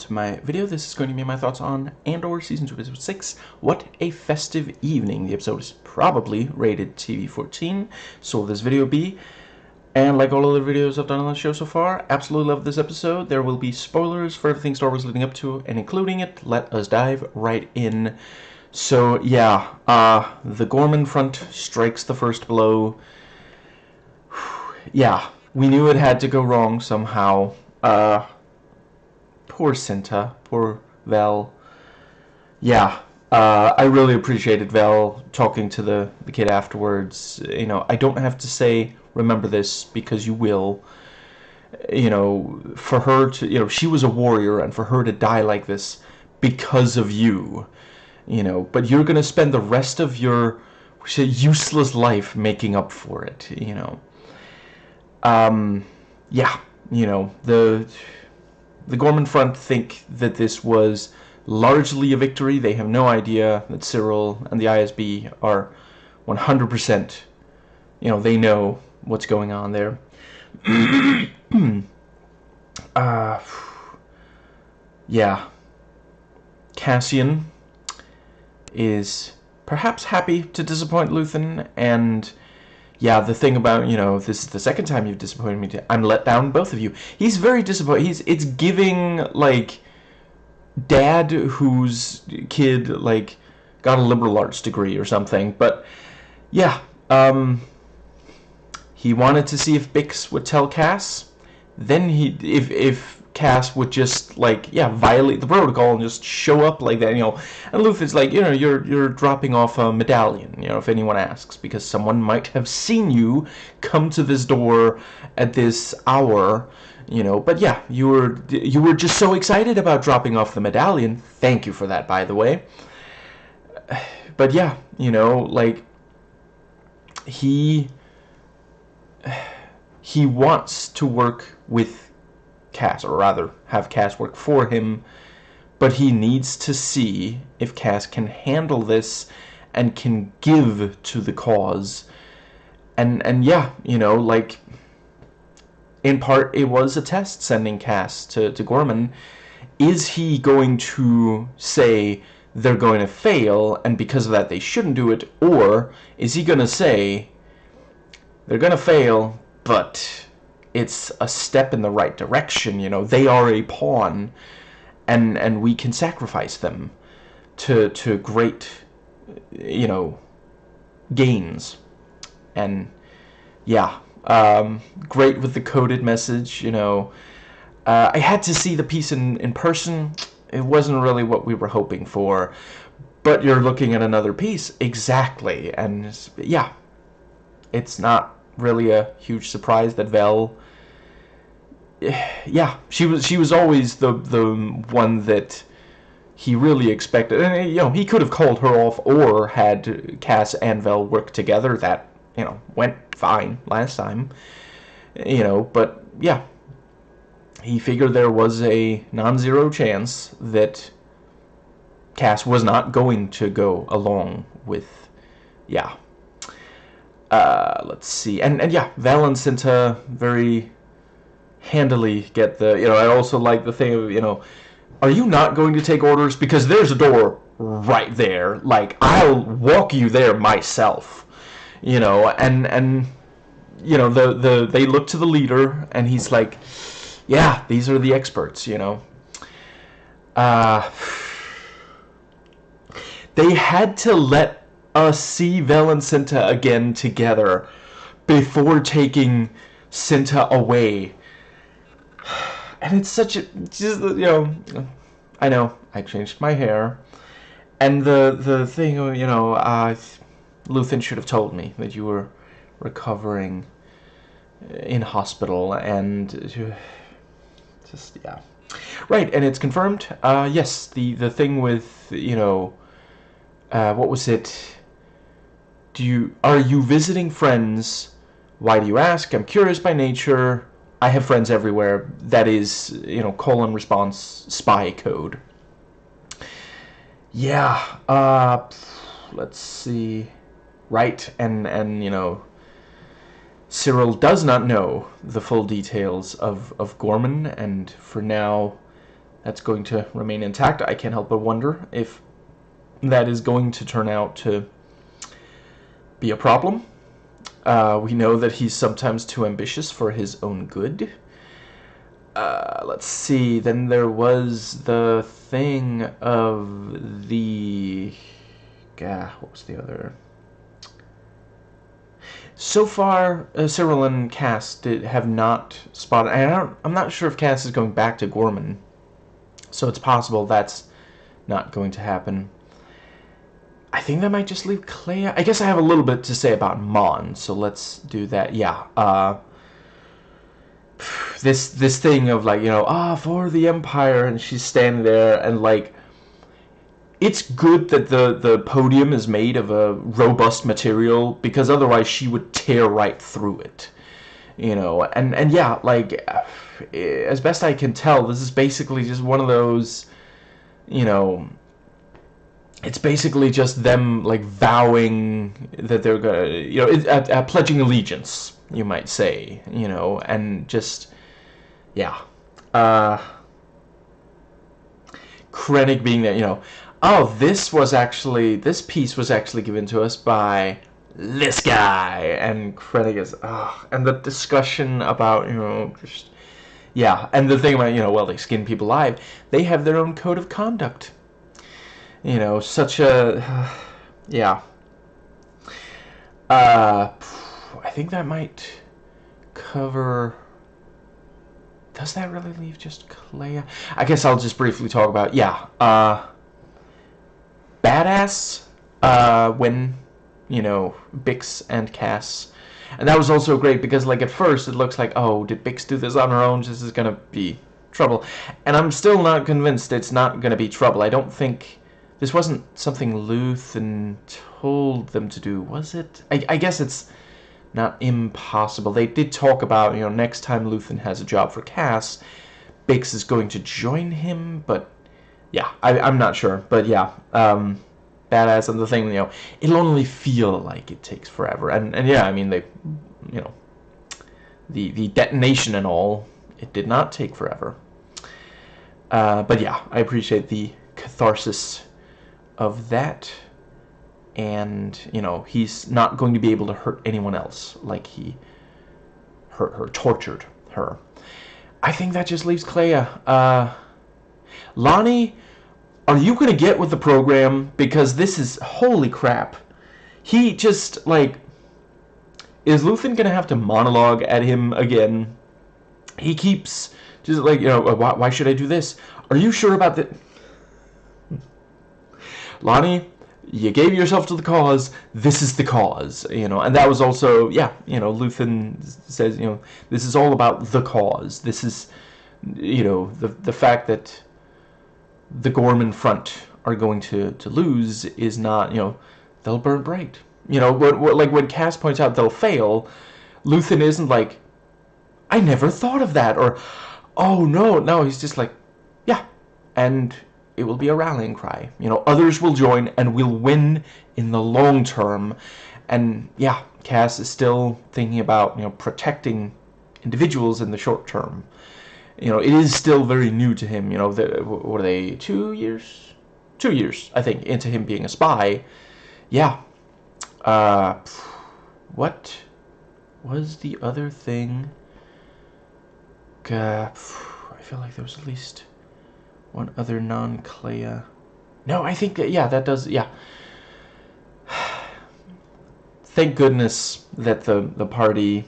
to my video. This is going to be my thoughts on Andor Season 2, Episode 6. What a festive evening. The episode is probably rated TV 14, so will this video be. And like all other videos I've done on the show so far, absolutely love this episode. There will be spoilers for everything Star Wars leading up to and including it. Let us dive right in. So yeah, the Gorman front strikes the first blow. Yeah, we knew it had to go wrong somehow. Poor Cinta, poor Vel. Yeah, I really appreciated Vel talking to the kid afterwards. You know, I don't have to say, remember this, because you will. You know, for her to, you know, she was a warrior, and for her to die like this because of you, you know, but you're going to spend the rest of your useless life making up for it, you know. Yeah, you know, the Gorman front think that this was largely a victory. They have no idea that Cyril and the ISB are 100%, you know, they know what's going on there. Yeah. Cassian is perhaps happy to disappoint Luthen, and yeah, the thing about, you know, this is the second time you've disappointed me. I'm let down, both of you. He's very disappointed. It's giving, like, dad whose kid, like, got a liberal arts degree or something. But, yeah, he wanted to see if Bix would tell Cass. Then if Cass would just, like, yeah, violate the protocol and just show up like that, you know. And Luthen's like, you know, you're dropping off a medallion, you know, if anyone asks, because someone might have seen you come to this door at this hour, you know. But yeah, you were just so excited about dropping off the medallion. Thank you for that, by the way. But yeah, you know, like, he wants to work with Cass, or rather have Cass work for him, but he needs to see if Cass can handle this and can give to the cause. And yeah, you know, like, in part it was a test sending Cass to Gorman. Is he going to say they're going to fail and because of that they shouldn't do it, or is he going to say they're going to fail, but it's a step in the right direction, you know, they are a pawn, and we can sacrifice them to great, you know, gains. And yeah, great with the coded message, you know. I had to see the piece in person. It wasn't really what we were hoping for, but you're looking at another piece, exactly. And yeah, it's not really a huge surprise that Vel, yeah, she was always the one that he really expected. And, you know, he could have called her off or had Cass and Vel work together. That, you know, went fine last time, you know. But yeah, he figured there was a non-zero chance that Cass was not going to go along with, yeah. Let's see, and yeah, Vel and Cinta very handily get the, you know, I also like the thing of, you know, are you not going to take orders? Because there's a door right there. Like, I'll walk you there myself, you know. And you know, they look to the leader, and he's like, yeah, these are the experts, you know. They had to let us see Vel and Cinta again together before taking Cinta away. And it's such a, just, you know, I know, I changed my hair, and the thing, you know, Luthen should have told me that you were recovering in hospital, and just, yeah. Right, and it's confirmed, yes, the thing with, you know, what was it, are you visiting friends? Why do you ask? I'm curious by nature. I have friends everywhere. That is, you know, colon response spy code. Yeah, let's see. Right, and you know, Cyril does not know the full details of Gorman, and for now, that's going to remain intact. I can't help but wonder if that is going to turn out to be a problem. We know that he's sometimes too ambitious for his own good. Let's see. Then there was the thing of the... what was the other... So far, Cyril and Cass have not spotted... I'm not sure if Cass is going back to Gorman. So it's possible that's not going to happen. I think that might just leave Clea. I guess I have a little bit to say about Mon, so let's do that. Yeah, this thing of, like, you know, for the Empire, and she's standing there, and, like, it's good that the podium is made of a robust material, because otherwise she would tear right through it, you know. And yeah, like, as best I can tell, this is basically just one of those, you know, it's basically just them, like, vowing that they're gonna, you know, pledging allegiance, you might say, you know, and just, yeah. Krennic being there, you know, oh, this piece was actually given to us by this guy, and Krennic is, and the discussion about, you know, just, yeah, and the thing about, you know, well, they skin people alive, they have their own code of conduct. You know, such a... yeah. I think that might cover... Does that really leave just Clea? I guess I'll just briefly talk about... Yeah. Badass when, you know, Bix and Cass... And that was also great because, like, at first it looks like, oh, did Bix do this on her own? This is gonna be trouble. And I'm still not convinced it's not gonna be trouble. I don't think... This wasn't something Luthen told them to do, was it? I guess it's not impossible. They did talk about, you know, next time Luthen has a job for Cass, Bix is going to join him, but yeah, I'm not sure. But yeah, badass, and the thing, you know, it'll only feel like it takes forever. And yeah, I mean, they, you know, the detonation and all, it did not take forever. But yeah, I appreciate the catharsis of that, and, you know, he's not going to be able to hurt anyone else like he hurt her, tortured her. I think that just leaves Clea. Lonnie, are you going to get with the program? Because this is, holy crap. He just, like, is Luthen going to have to monologue at him again? He keeps just, like, you know, why should I do this? Are you sure about that? Lonnie, you gave yourself to the cause. This is the cause, you know. And that was also, yeah, you know, Luthen says, you know, this is all about the cause. This is, you know, the fact that the Gorman front are going to lose is not, you know, they'll burn bright. You know, like when Cass points out they'll fail, Luthen isn't like, I never thought of that, or, oh no, he's just like, yeah, and it will be a rallying cry. You know, others will join and we'll win in the long term. And yeah, Cass is still thinking about, you know, protecting individuals in the short term. You know, it is still very new to him. You know, what are they, 2 years? 2 years, I think, into him being a spy. Yeah. What was the other thing? I feel like there was at least one other non-Clea. No, I think that, yeah, that does, yeah. Thank goodness that the party,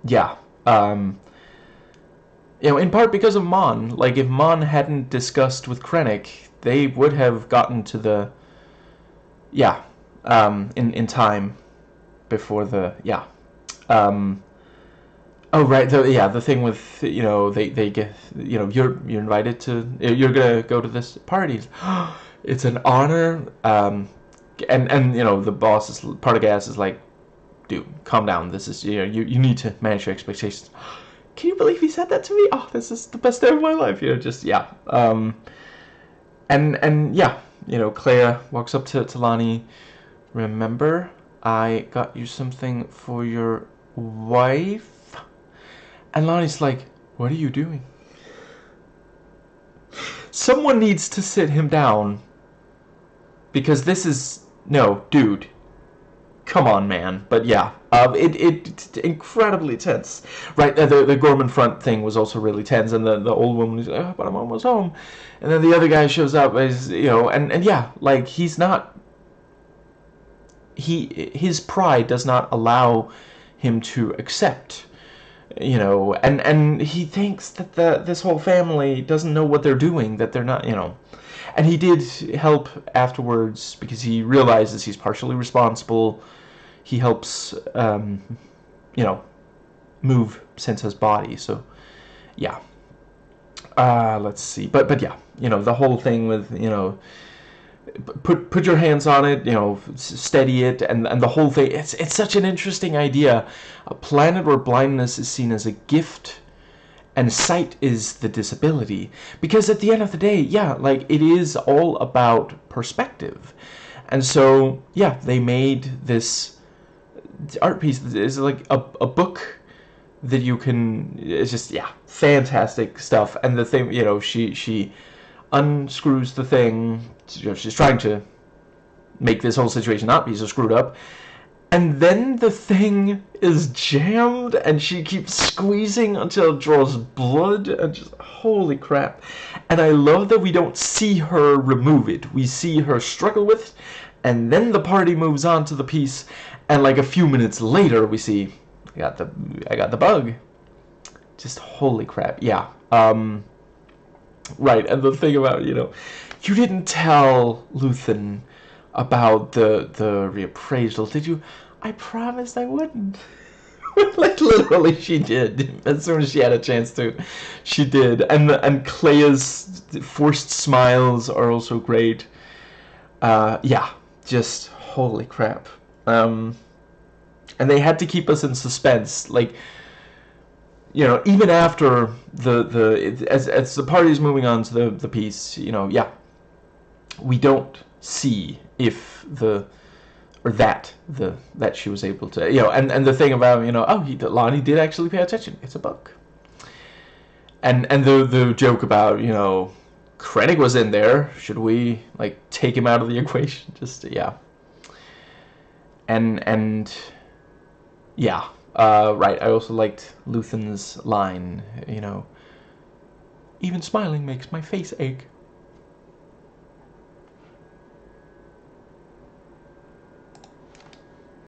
yeah, you know, in part because of Mon. Like, if Mon hadn't discussed with Krennic, they would have gotten to the, yeah, in time before the, yeah, oh, right, the thing with, you know, they get, you know, you're invited to, you're gonna go to this party. It's an honor, and you know, the boss is, Partagas is like, dude, calm down, this is, you know, you need to manage your expectations. Can you believe he said that to me? Oh, this is the best day of my life, you know, just, yeah, and yeah, you know, Clea walks up to Lonnie, remember, I got you something for your wife? And Lonnie's like, what are you doing? Someone needs to sit him down, because this is, no, dude, come on, man. But yeah, it's incredibly tense, right? The Gorman front thing was also really tense, and the old woman was like, oh, but I'm almost home, and then the other guy shows up, as you know, and yeah, like he's not, his pride does not allow him to accept, you know, and he thinks that this whole family doesn't know what they're doing, that they're not, you know. And he did help afterwards because he realizes he's partially responsible. He helps, you know, move Sensa's body. So, yeah. Let's see. But yeah, you know, the whole thing with, you know, put your hands on it, you know, steady it, and the whole thing. It's such an interesting idea. A planet where blindness is seen as a gift and sight is the disability, because at the end of the day, yeah, like it is all about perspective. And so yeah, they made this art piece. It's like a book that you can, it's just, yeah, fantastic stuff. And the thing, you know, she unscrews the thing, you know, she's trying to make this whole situation not be so screwed up, and then the thing is jammed, and she keeps squeezing until it draws blood, and just, holy crap. And I love that we don't see her remove it. We see her struggle with it, and then the party moves on to the piece, and like a few minutes later, we see, I got the bug. Just holy crap, yeah. Right, and the thing about, you know, you didn't tell Luthen about the reappraisal, did you? I promised I wouldn't. Like literally, she did. As soon as she had a chance to, she did. And Clea's forced smiles are also great. Yeah, just holy crap. And they had to keep us in suspense, like, you know, even after as the party's moving on to the piece, you know, yeah, we don't see if that she was able to, you know, and the thing about, you know, oh, Lonnie did actually pay attention. It's a book. And the joke about, you know, Krennic was in there. Should we like take him out of the equation? Just yeah. And yeah, right. I also liked Luthen's line. You know, even smiling makes my face ache.